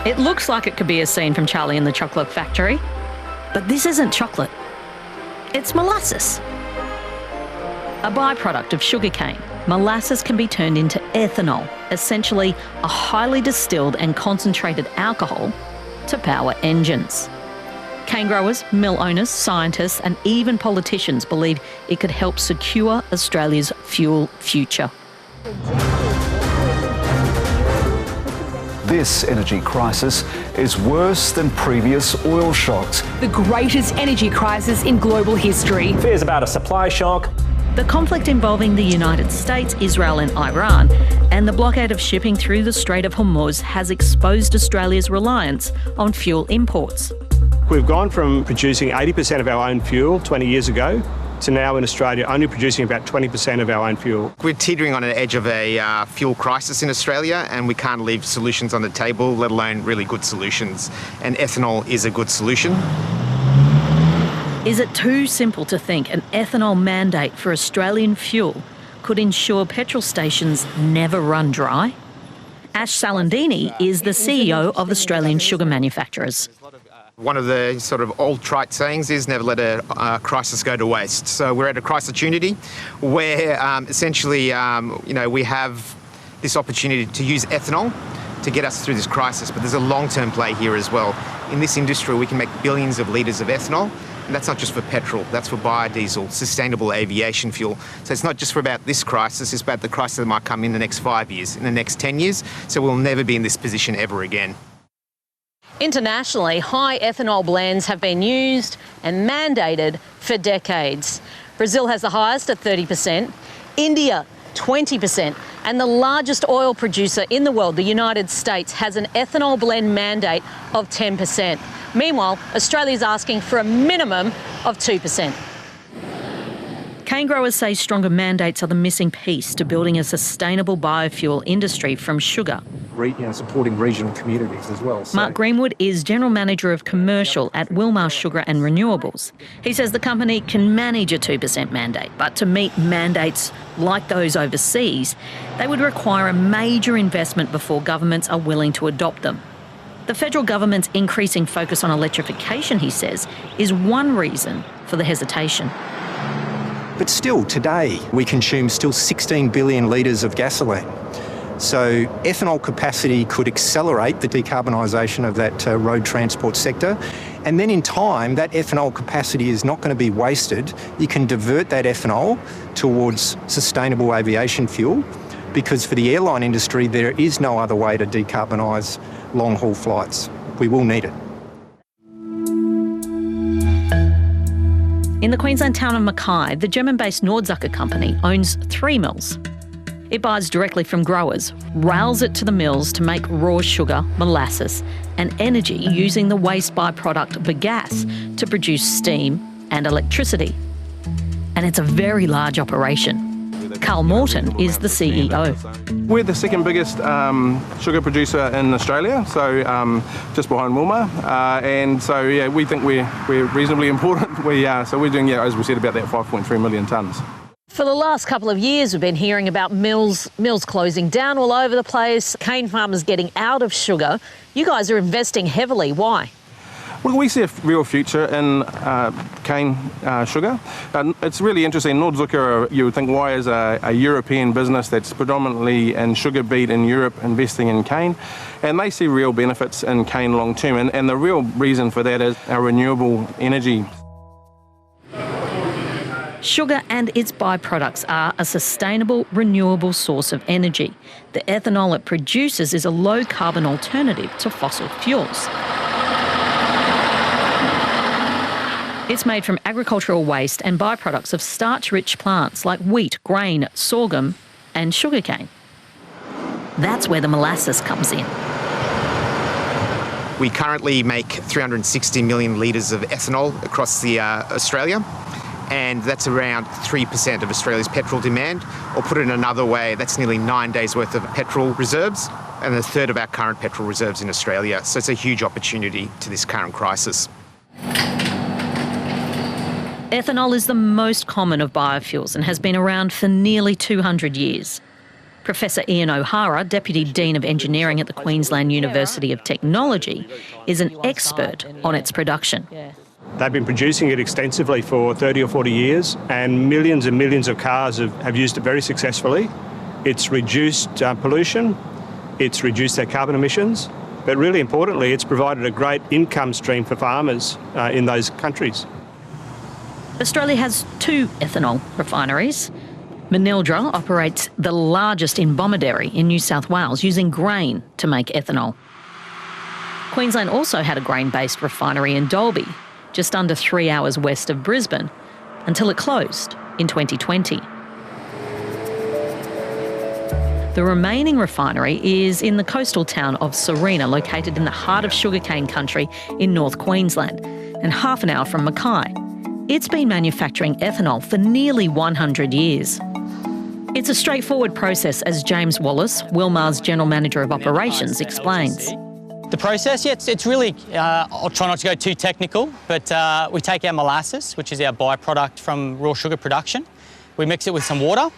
It looks like it could be a scene from Charlie and the Chocolate Factory, but this isn't chocolate. It's molasses. A byproduct of sugarcane, molasses can be turned into ethanol, essentially a highly distilled and concentrated alcohol to power engines. Cane growers, mill owners, scientists and even politicians believe it could help secure Australia's fuel future. This energy crisis is worse than previous oil shocks. The greatest energy crisis in global history. Fears about a supply shock. The conflict involving the United States, Israel and Iran, and the blockade of shipping through the Strait of Hormuz has exposed Australia's reliance on fuel imports. We've gone from producing 80% of our own fuel 20 years ago to now in Australia only producing about 20% of our own fuel. We're teetering on the edge of a fuel crisis in Australia, and we can't leave solutions on the table, let alone really good solutions. And ethanol is a good solution. Is it too simple to think an ethanol mandate for Australian fuel could ensure petrol stations never run dry? Ash Salandini is the CEO of Australian Sugar Manufacturers. One of the sort of old trite sayings is never let a crisis go to waste. So we're at a crisis opportunity where essentially, we have this opportunity to use ethanol to get us through this crisis, but there's a long-term play here as well. In this industry, we can make billions of litres of ethanol, and that's not just for petrol, that's for biodiesel, sustainable aviation fuel. So it's not just for about this crisis, it's about the crisis that might come in the next 5 years, in the next 10 years, so we'll never be in this position ever again. Internationally, high ethanol blends have been used and mandated for decades. Brazil has the highest at 30%, India 20%, and the largest oil producer in the world, the United States, has an ethanol blend mandate of 10%. Meanwhile, Australia's asking for a minimum of 2%. Cane growers say stronger mandates are the missing piece to building a sustainable biofuel industry from sugar. Supporting regional communities as well. Mark Greenwood is General Manager of Commercial at Wilmar Sugar and Renewables. He says the company can manage a 2% mandate, but to meet mandates like those overseas, they would require a major investment before governments are willing to adopt them. The federal government's increasing focus on electrification, he says, is one reason for the hesitation. But still, today, we consume still 16 billion litres of gasoline. So ethanol capacity could accelerate the decarbonisation of that road transport sector. And then in time, that ethanol capacity is not going to be wasted. You can divert that ethanol towards sustainable aviation fuel, because for the airline industry, there is no other way to decarbonise long-haul flights. We will need it. In the Queensland town of Mackay, the German-based Nordzucker company owns 3 mills. It buys directly from growers, rails it to the mills to make raw sugar, molasses and energy using the waste byproduct bagasse to produce steam and electricity. And it's a very large operation. Carl Morton is the CEO. We're the second biggest sugar producer in Australia, so just behind Wilmar, and so we think we're reasonably important. So we're doing, as we said, about that 5.3 million tonnes. For the last couple of years, we've been hearing about mills closing down all over the place, cane farmers getting out of sugar. You guys are investing heavily. Why? Well, we see a real future in cane sugar. It's really interesting. Nordzucker, you would think, why is a European business that's predominantly in sugar beet in Europe investing in cane? And they see real benefits in cane long term. And the real reason for that is our renewable energy. Sugar and its byproducts are a sustainable, renewable source of energy. The ethanol it produces is a low-carbon alternative to fossil fuels. It's made from agricultural waste and byproducts of starch-rich plants like wheat, grain, sorghum and sugarcane. That's where the molasses comes in. We currently make 360 million litres of ethanol across Australia, and that's around 3% of Australia's petrol demand. Or put it in another way, that's nearly 9 days' worth of petrol reserves and a third of our current petrol reserves in Australia. So it's a huge opportunity to this current crisis. Ethanol is the most common of biofuels and has been around for nearly 200 years. Professor Ian O'Hara, Deputy Dean of Engineering at the Queensland University of Technology, is an expert on its production. They've been producing it extensively for 30 or 40 years, and millions of cars have used it very successfully. It's reduced pollution, it's reduced their carbon emissions, but really importantly, it's provided a great income stream for farmers in those countries. Australia has 2 ethanol refineries. Manildra operates the largest in Bomaderry in New South Wales, using grain to make ethanol. Queensland also had a grain-based refinery in Dalby, just under 3 hours west of Brisbane, until it closed in 2020. The remaining refinery is in the coastal town of Sarina, located in the heart of sugarcane country in North Queensland, and half an hour from Mackay. It's been manufacturing ethanol for nearly 100 years. It's a straightforward process, as James Wallace, Wilmar's General Manager of Operations, explains. The process, yeah, it's really, I'll try not to go too technical, but we take our molasses, which is our byproduct from raw sugar production. We mix it with some water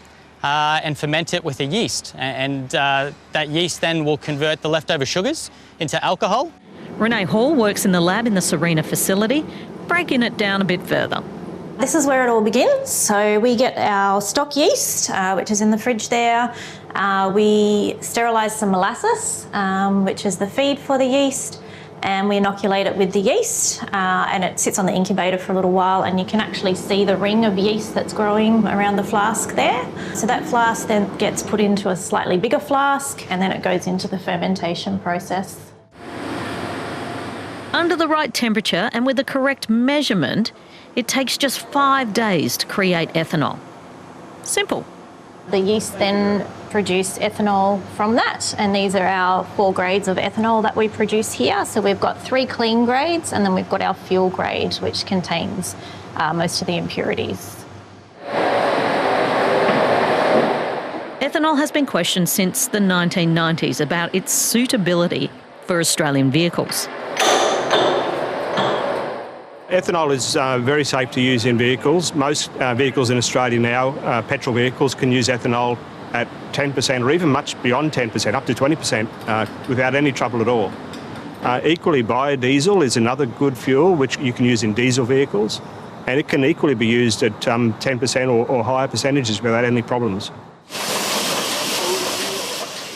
and ferment it with a yeast. And that yeast then will convert the leftover sugars into alcohol. Renee Hall works in the lab in the Sarina facility, breaking it down a bit further. This is where it all begins. So we get our stock yeast, which is in the fridge there. We sterilise some molasses, which is the feed for the yeast, and we inoculate it with the yeast, and it sits on the incubator for a little while, and you can actually see the ring of yeast that's growing around the flask there. So that flask then gets put into a slightly bigger flask, and then it goes into the fermentation process. Under the right temperature and with the correct measurement, it takes just 5 days to create ethanol. Simple. The yeast then produce ethanol from that, and these are our 4 grades of ethanol that we produce here. So we've got 3 clean grades, and then we've got our fuel grade, which contains most of the impurities. Ethanol has been questioned since the 1990s about its suitability for Australian vehicles. Ethanol is very safe to use in vehicles. Most vehicles in Australia now, petrol vehicles, can use ethanol at 10% or even much beyond 10%, up to 20%, without any trouble at all. Equally, biodiesel is another good fuel which you can use in diesel vehicles, and it can equally be used at 10% or higher percentages without any problems.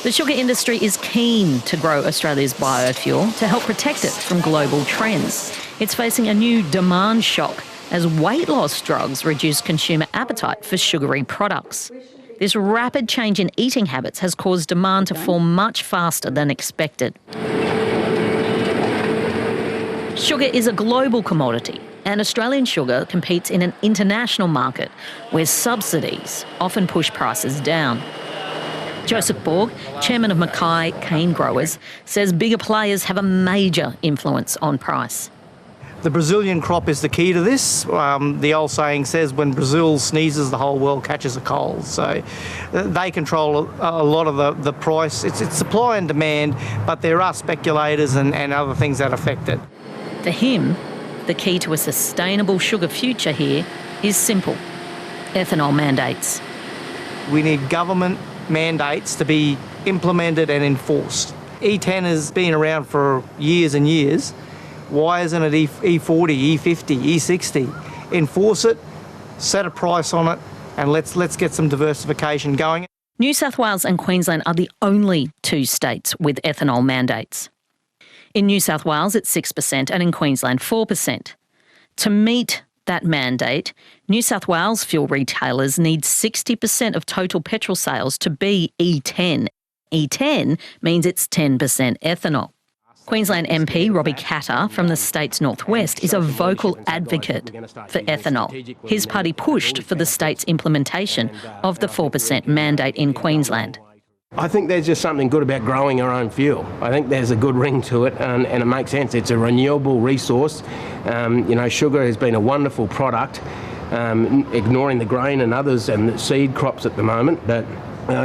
The sugar industry is keen to grow Australia's biofuel to help protect it from global trends. It's facing a new demand shock as weight loss drugs reduce consumer appetite for sugary products. This rapid change in eating habits has caused demand to fall much faster than expected. Sugar is a global commodity, and Australian sugar competes in an international market where subsidies often push prices down. Joseph Borg, chairman of Mackay cane growers, says bigger players have a major influence on price. The Brazilian crop is the key to this. The old saying says when Brazil sneezes, the whole world catches a cold. So they control a lot of the price. It's supply and demand, but there are speculators and other things that affect it. For him, the key to a sustainable sugar future here is simple: ethanol mandates. We need government mandates to be implemented and enforced. E10 has been around for years and years. Why isn't it E40, E50, E60? Enforce it, set a price on it, and let's get some diversification going. New South Wales and Queensland are the only 2 states with ethanol mandates. In New South Wales, it's 6%, and in Queensland, 4%. To meet that mandate, New South Wales fuel retailers need 60% of total petrol sales to be E10. E10 means it's 10% ethanol. Queensland MP Robbie Katter from the state's northwest is a vocal advocate for ethanol. His party pushed for the state's implementation of the 4% mandate in Queensland. I think there's just something good about growing our own fuel. I think there's a good ring to it, and it makes sense. It's a renewable resource. Sugar has been a wonderful product, ignoring the grain and others and the seed crops at the moment, but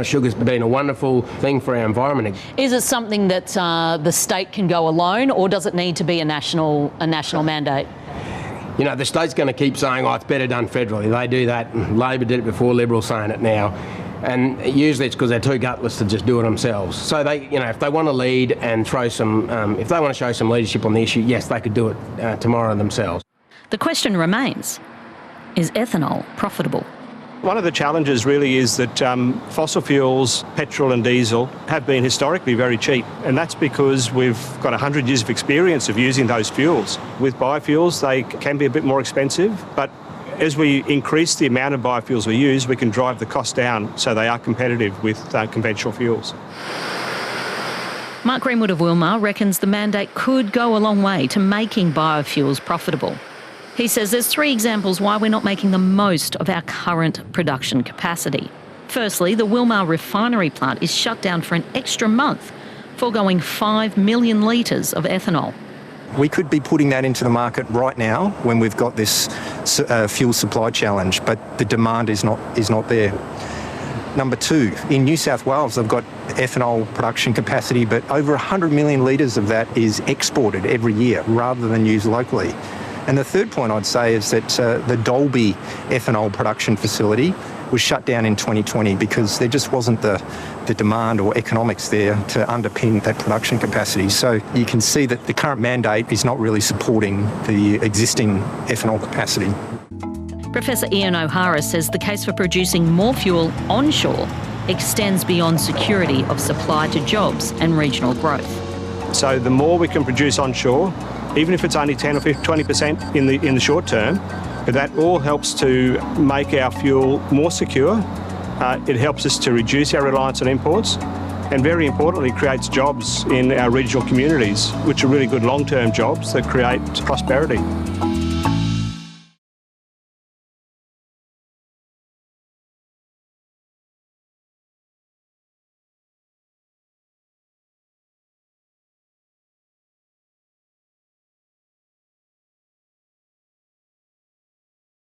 sugar's been a wonderful thing for our environment. Is it something that the state can go alone, or does it need to be a national mandate? The state's going to keep saying, it's better done federally. They do that. Labor did it before, Liberals saying it now. And usually it's because they're too gutless to just do it themselves. So they, if they want to lead and throw some, if they want to show some leadership on the issue, yes, they could do it tomorrow themselves. The question remains, is ethanol profitable? One of the challenges really is that fossil fuels, petrol and diesel, have been historically very cheap, and that's because we've got 100 years of experience of using those fuels. With biofuels, they can be a bit more expensive, but as we increase the amount of biofuels we use, we can drive the cost down so they are competitive with conventional fuels. Mark Greenwood of Wilmar reckons the mandate could go a long way to making biofuels profitable. He says there's 3 examples why we're not making the most of our current production capacity. Firstly, the Wilmar refinery plant is shut down for an extra month, foregoing 5 million litres of ethanol. We could be putting that into the market right now when we've got this fuel supply challenge, but the demand is not there. Number 2, in New South Wales, they've got ethanol production capacity, but over 100 million litres of that is exported every year rather than used locally. And the third point I'd say is that the Dalby ethanol production facility was shut down in 2020 because there just wasn't the demand or economics there to underpin that production capacity. So you can see that the current mandate is not really supporting the existing ethanol capacity. Professor Ian O'Hara says the case for producing more fuel onshore extends beyond security of supply to jobs and regional growth. So the more we can produce onshore, even if it's only 10 or 20% in the short term, but that all helps to make our fuel more secure. It helps us to reduce our reliance on imports, and very importantly, creates jobs in our regional communities, which are really good long-term jobs that create prosperity.